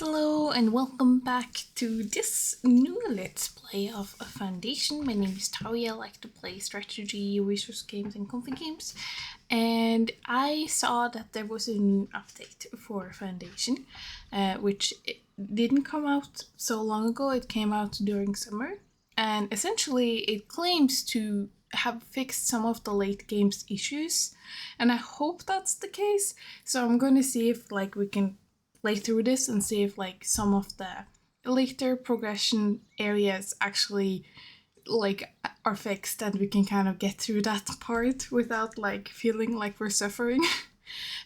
Hello and welcome back to this new Let's Play of a Foundation. My name is Taria. I like to play strategy, resource games and config games. And I saw that there was a new update for Foundation, which didn't come out so long ago. It came out during summer. And essentially it claims to have fixed some of the late game's issues. And I hope that's the case. So I'm going to see if we can play through this and see if some of the later progression areas actually are fixed and we can kind of get through that part without feeling like we're suffering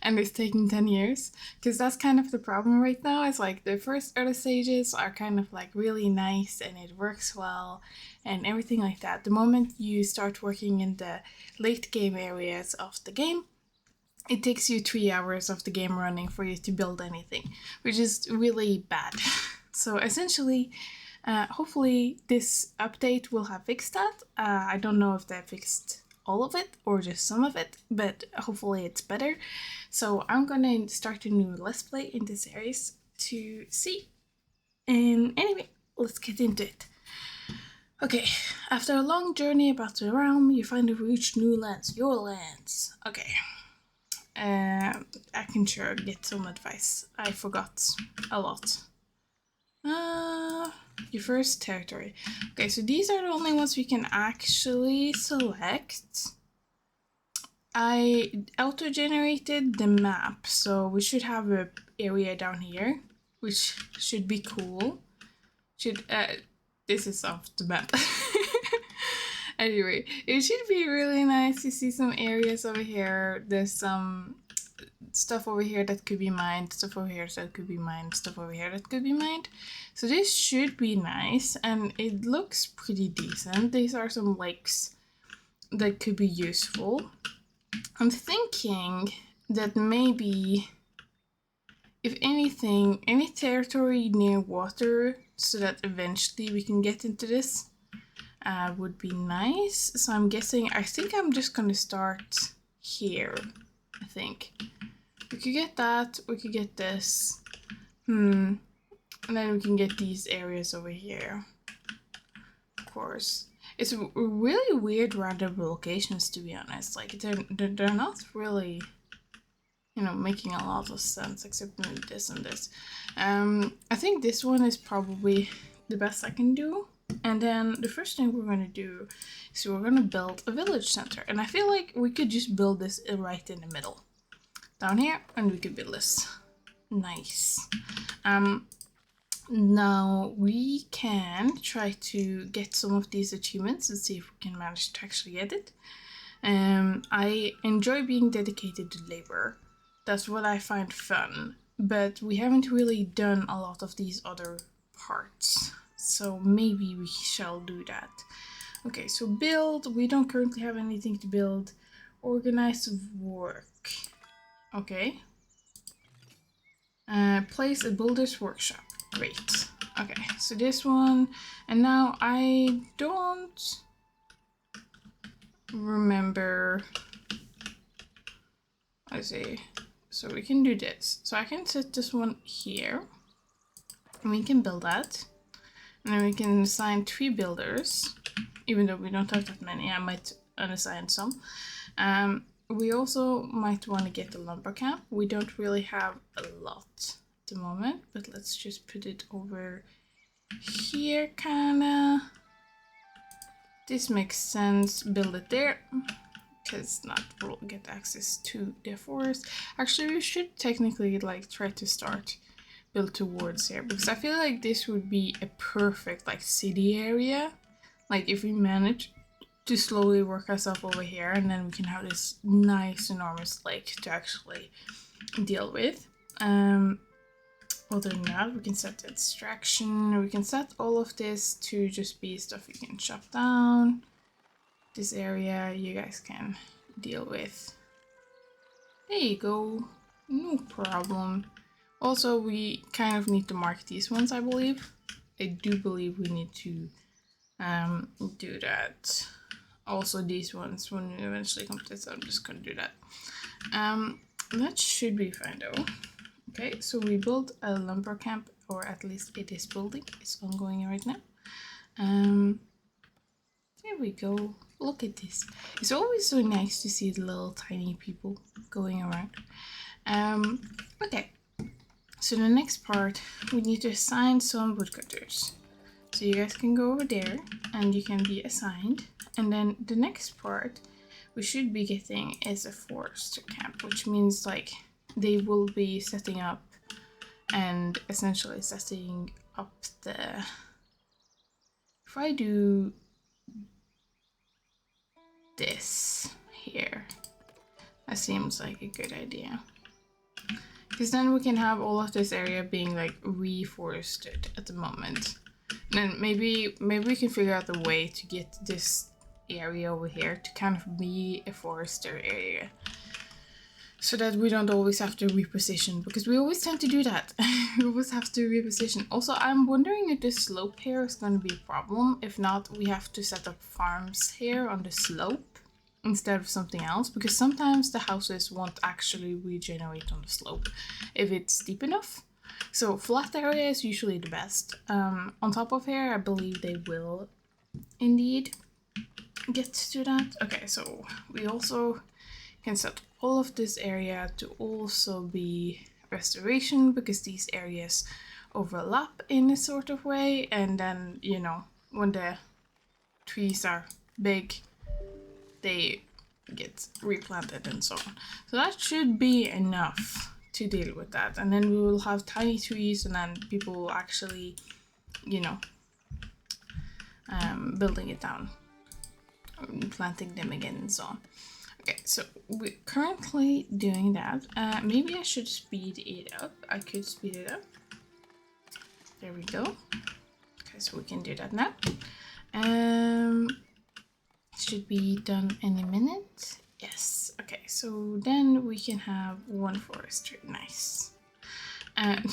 and it's taking 10 years, because that's kind of the problem right now. It's the first early stages are kind of really nice and it works well and everything like that. The moment you start working in the late game areas of the game, it takes you 3 hours of the game running for you to build anything, which is really bad. So essentially, hopefully this update will have fixed that. I don't know if they fixed all of it or just some of it, but hopefully it's better. So I'm gonna start a new Let's Play in this series to see. And anyway, let's get into it. Okay, after a long journey about the realm, you finally reach new lands, your lands. Okay. I can sure get some advice. I forgot a lot. Your first territory. Okay, so these are the only ones we can actually select. I auto-generated the map, so we should have an area down here, which should be cool. This is off the map. Anyway, it should be really nice to see some areas over here. There's some stuff over here that could be mined, stuff over here that could be mined, stuff over here that could be mined. So this should be nice and it looks pretty decent. These are some lakes that could be useful. I'm thinking that maybe, if anything, any territory near water so that eventually we can get into this would be nice. So I think I'm just gonna start here. I think we could get that, we could get this, and then we can get these areas over here. Of course, it's really weird random locations, to be honest. They're not really, making a lot of sense, except this and this. I think this one is probably the best I can do. And then the first thing we're going to do is we're going to build a village center. And I feel like we could just build this right in the middle. Down here, and we could build this. Nice. Now we can try to get some of these achievements and see if we can manage to actually get it. I enjoy being dedicated to labor. That's what I find fun. But we haven't really done a lot of these other parts. So maybe we shall do that. Okay, so build. We don't currently have anything to build. Organize work. Okay. Place a builder's workshop. Great. Okay, so this one. And now I don't remember. Let's see. So we can do this. So I can set this one here. And we can build that. And then we can assign 3 builders, even though we don't have that many. I might unassign some. We also might want to get a lumber camp. We don't really have a lot at the moment, but let's just put it over here, kinda. This makes sense. Build it there, because not we'll get access to the forest. Actually, we should technically try to start build towards here, because I feel like this would be a perfect city area. If we manage to slowly work ourselves over here, and then we can have this nice enormous lake to actually deal with. Other than that, we can set the extraction. We can set all of this to just be stuff we can chop down. This area you guys can deal with. There you go. No problem. Also, we kind of need to mark these ones, I believe. I do believe we need to do that. Also, these ones, when we eventually come to this, I'm just going to do that. That should be fine, though. Okay, so we built a lumber camp or at least it is building. It's ongoing right now. There we go. Look at this. It's always so nice to see the little tiny people going around. Okay. So the next part, we need to assign some woodcutters. So you guys can go over there and you can be assigned. And then the next part we should be getting is a forester camp, which means like they will be setting up and essentially setting up the... If I do this here, that seems like a good idea. Because then we can have all of this area being like reforested at the moment. And then maybe we can figure out a way to get this area over here to kind of be a forester area. So that we don't always have to reposition, because we always tend to do that. We always have to reposition. Also, I'm wondering if this slope here is going to be a problem. If not, we have to set up farms here on the slope instead of something else, because sometimes the houses won't actually regenerate on the slope if it's steep enough. So flat area is usually the best. On top of here, I believe they will indeed get to that. Okay, so we also can set all of this area to also be restoration, because these areas overlap in a sort of way, and then, you know, when the trees are big, they get replanted and so on. So that should be enough to deal with that. And then we will have tiny trees, and then people will actually, you know, building it down, planting them again and so on. Okay, so we're currently doing that. Maybe I should speed it up. I could speed it up. There we go. Okay, so we can do that now. Should be done any minute. Yes. Okay, so then we can have one forester. Nice. And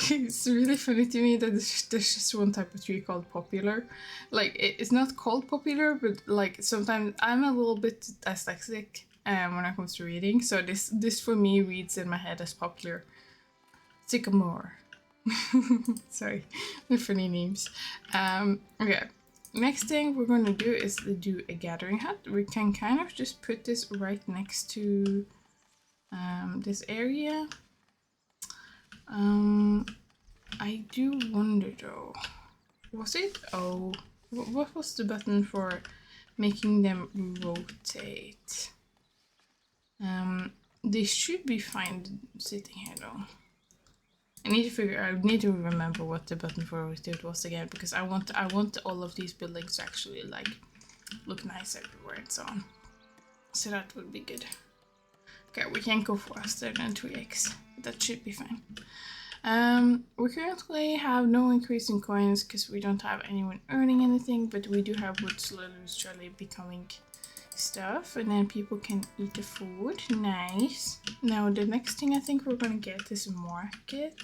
it's really funny to me that there's just one type of tree called popular. Like, it's not called popular, but like sometimes I'm a little bit dyslexic when it comes to reading. So this for me reads in my head as popular. Sycamore. Sorry, they're funny names. Okay. Next thing we're going to do is do a gathering hut. We can kind of just put this right next to this area. I do wonder though, was it? Oh, what was the button for making them rotate? They should be fine sitting here though. I need to remember what the button for rotate was again, because I want all of these buildings to actually like look nice everywhere and so on. So that would be good. Okay, we can go faster than 2x. That should be fine. We currently have no increase in coins because we don't have anyone earning anything, but we do have wood slowly becoming stuff, and then people can eat the food. Nice. Now the next thing I think we're gonna get is a market.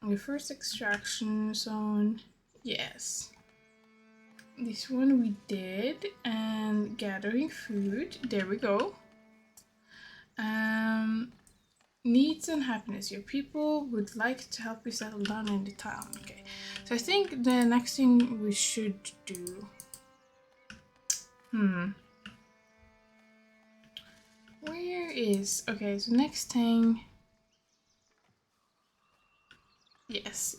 The first extraction zone. Yes. This one we did, and gathering food. There we go. Needs and happiness. Your people would like to help you settle down in the town. Okay. So I think the next thing we should do. Where is... Okay, so next thing... Yes.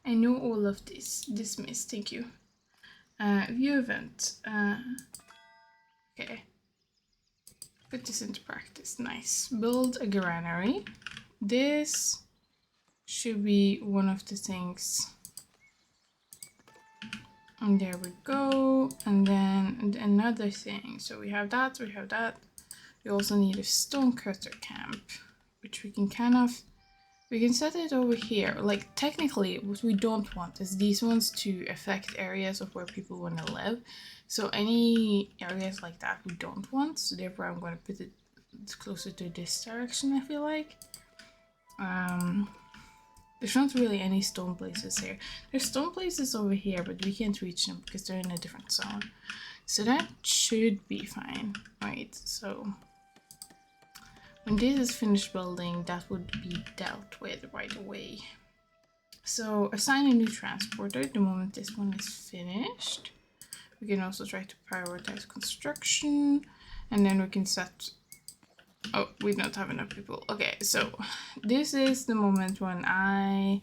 I know all of this. Dismiss, thank you. View event. Okay. Put this into practice. Nice. Build a granary. This should be one of the things. And there we go. And then another thing. So we have that, we have that. We also need a stonecutter camp, which we can kind of... We can set it over here. Like, technically, what we don't want is these ones to affect areas of where people want to live. So any areas like that we don't want. So therefore, I'm going to put it closer to this direction, I feel like. There's not really any stone places here. There's stone places over here, but we can't reach them because they're in a different zone. So that should be fine. Right, so... when this is finished building, that would be dealt with right away. So assign a new transporter the moment this one is finished. We can also try to prioritize construction, and then we can set... Oh, we don't have enough people. Okay, so this is the moment when I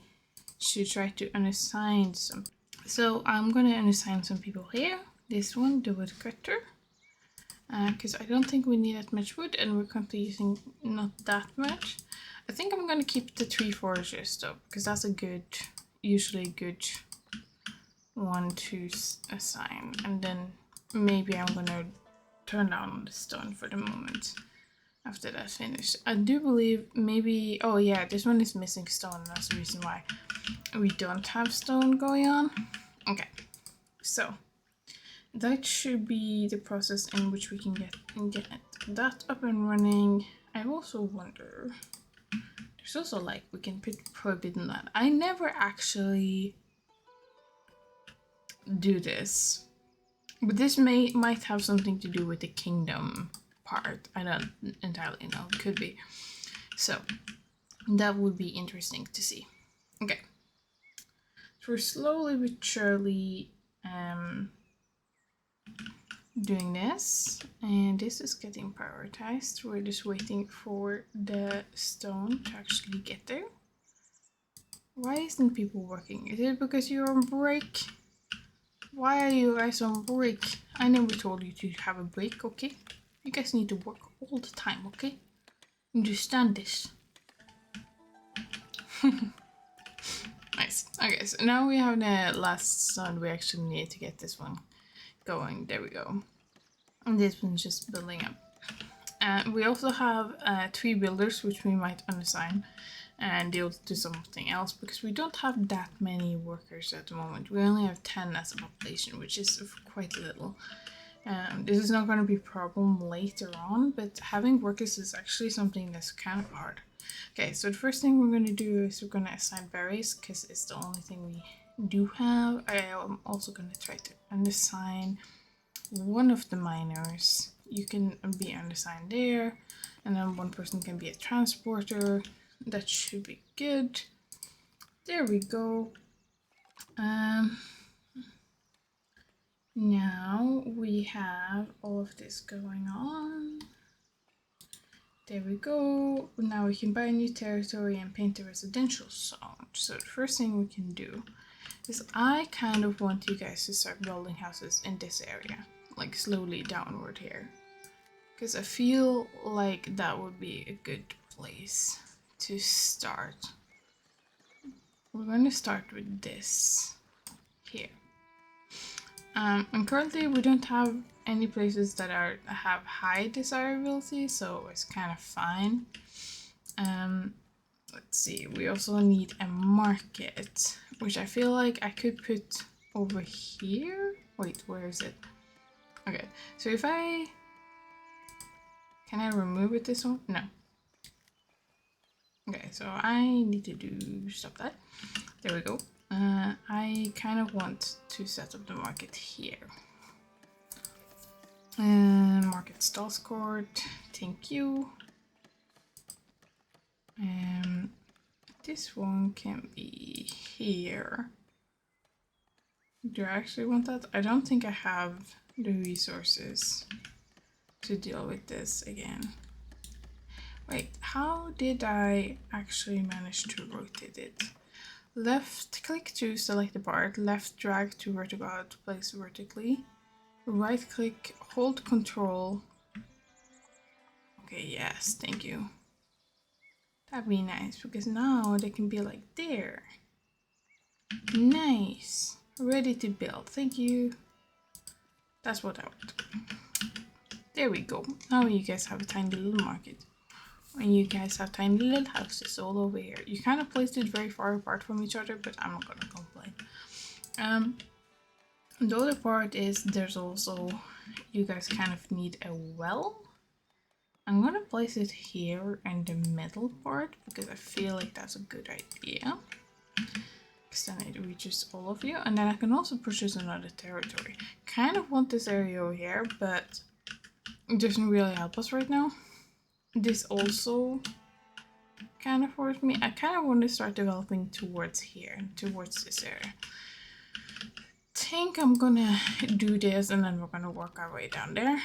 should try to unassign some. So I'm gonna unassign some people here. This one, the woodcutter. Because I don't think we need that much wood, and we're currently using not that much. I think I'm gonna keep the 3 foragers though, because that's a good, usually good one to assign. And then maybe I'm gonna turn down the stone for the moment after that's finished. I do believe maybe, oh yeah, this one is missing stone. That's the reason why we don't have stone going on. Okay, so that should be the process in which we can get that up and running. I also wonder, there's also like, we can put forbidden land. I never actually do this, but this might have something to do with the kingdom part. I don't entirely know, it could be. So that would be interesting to see. Okay, so we're slowly but surely doing this, and this is getting prioritized. We're just waiting for the stone to actually get there. Why isn't people working? Is it because you're on break? Why are you guys on break? I never told you to have a break, okay? You guys need to work all the time, okay? Understand this. Nice. Okay, so now we have the last stone. We actually need to get this one going. There we go. And this one's just building up. We also have 3 builders, which we might unassign and deal to something else, because we don't have that many workers at the moment. We only have 10 as a population, which is quite little. This is not going to be a problem later on, but having workers is actually something that's kind of hard. Okay, so the first thing we're going to do is we're going to assign berries, because it's the only thing we do have. I am also going to try to unassign one of the miners. You can be unassigned there, and then one person can be a transporter. That should be good. There we go. Now we have all of this going on. There we go. Now we can buy a new territory and paint a residential zone. So the first thing we can do is I kind of want you guys to start building houses in this area, like slowly downward here, because I feel like that would be a good place to start. We're going to start with this here. And currently we don't have any places that have high desirability, so it's kind of fine. Let's see, we also need a market, which I feel like I could put over here. Wait, where is it? Okay, so if can I remove it this one? No. Okay, so I need to stop that. There we go. I kind of want to set up the market here. Market stalls court, thank you. This one can be here. Do I actually want that? I don't think I have the resources to deal with this again. Wait, how did I actually manage to rotate it? Left click to select the part, left drag to vertical out to place vertically, right click, hold control. Okay, yes, thank you. That'd be nice, because now they can be like there. Nice. Ready to build, thank you. That's what I want. There we go. Now you guys have a tiny little market. And you guys have tiny little houses all over here. You kind of placed it very far apart from each other, but I'm not gonna complain. The other part is there's also, you guys kind of need a well. I'm gonna place it here in the middle part, because I feel like that's a good idea. Because then it reaches all of you. And then I can also purchase another territory. Kind of want this area over here, but it doesn't really help us right now. this also kind of forced me. I kind of want to start developing towards here, towards this area. Think I'm gonna do this and then we're gonna work our way down there.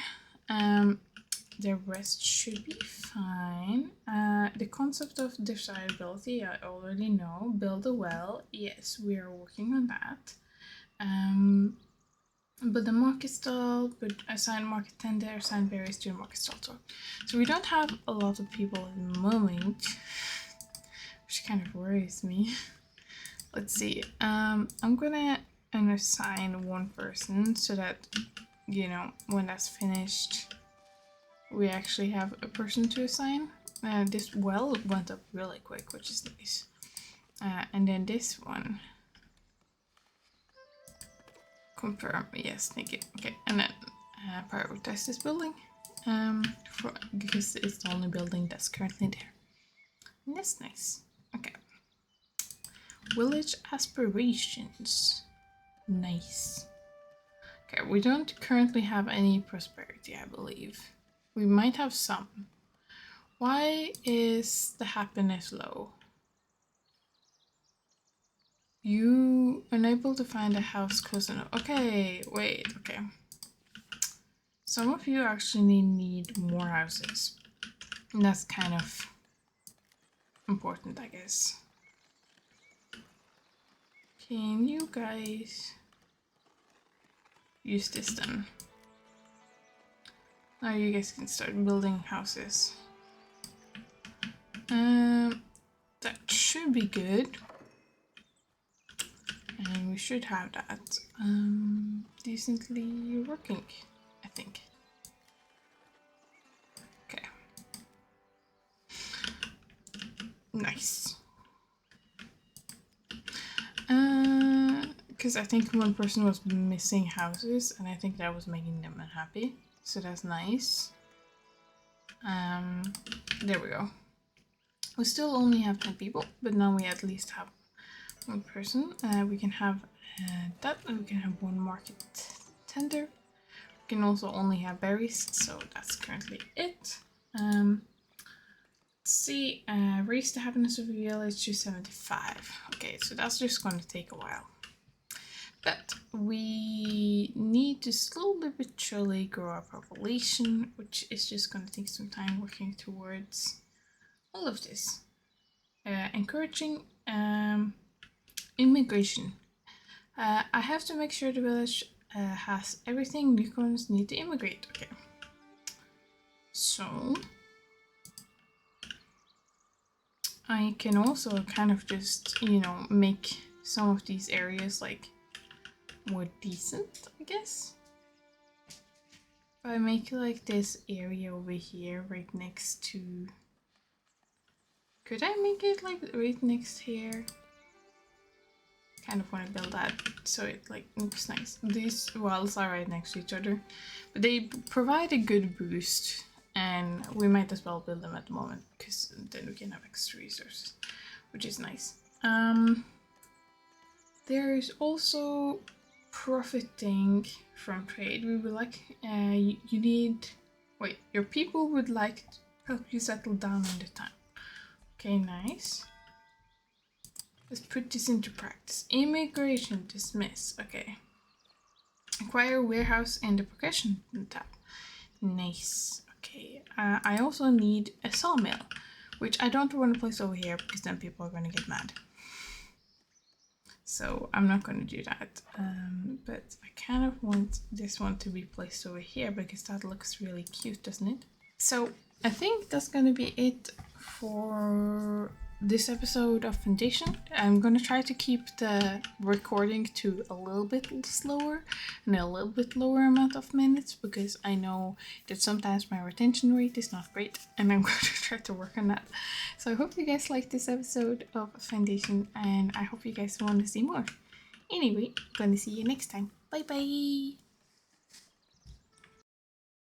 The rest should be fine. The concept of desirability I already know. Build a well, yes, we are working on that. But the market stall, but assign market tender, assign berries to market stall. So we don't have a lot of people at the moment, which kind of worries me. Let's see. I'm gonna assign one person so that, you know, when that's finished, we actually have a person to assign. This well went up really quick, which is nice. And then this one. Confirm, yes, thank you. Okay, and then prioritize this building because it's the only building that's currently there. And that's nice. Okay. Village aspirations. Nice. Okay, we don't currently have any prosperity, I believe. We might have some. Why is the happiness low? You unable to find a house close enough. Okay, wait, okay. Some of you actually need more houses. And that's kind of important, I guess. Can you guys use this then? Now you guys can start building houses. That should be good. And we should have that decently working, I think. Okay. Nice. Because I think one person was missing houses and I think that was making them unhappy. So that's nice. There we go. We still only have 10 people, but now we at least have one person. We can have that, and we can have one market tender. We can also only have berries, so that's currently it. Let's see, raise the happiness of the village to 75. Okay, so that's just going to take a while. But we need to slowly but surely grow our population, which is just going to take some time working towards all of this. Encouraging immigration. I have to make sure the village has everything newcomers need to immigrate. Okay. So I can also kind of just, you know, make some of these areas like more decent, I guess. If I make like this area over here right next to... Could I make it like right next here? Kind of want to build that so it like looks nice. These wells are right next to each other, but they provide a good boost and we might as well build them at the moment because then we can have extra resources, which is nice. There is also profiting from trade. We would like, you need, wait, your people would like to help you settle down in the town. Okay, nice. Let's put this into practice. Immigration dismiss. Okay. Acquire warehouse in the progression tab. Nice. Okay. I also need a sawmill, which I don't want to place over here because then people are going to get mad. So I'm not going to do that. But I kind of want this one to be placed over here because that looks really cute, doesn't it? So I think that's going to be it for this episode of Foundation. I'm going to try to keep the recording to a little bit slower and a little bit lower amount of minutes because I know that sometimes my retention rate is not great and I'm going to try to work on that. So I hope you guys liked this episode of Foundation and I hope you guys want to see more. Anyway, I'm going to see you next time. Bye bye!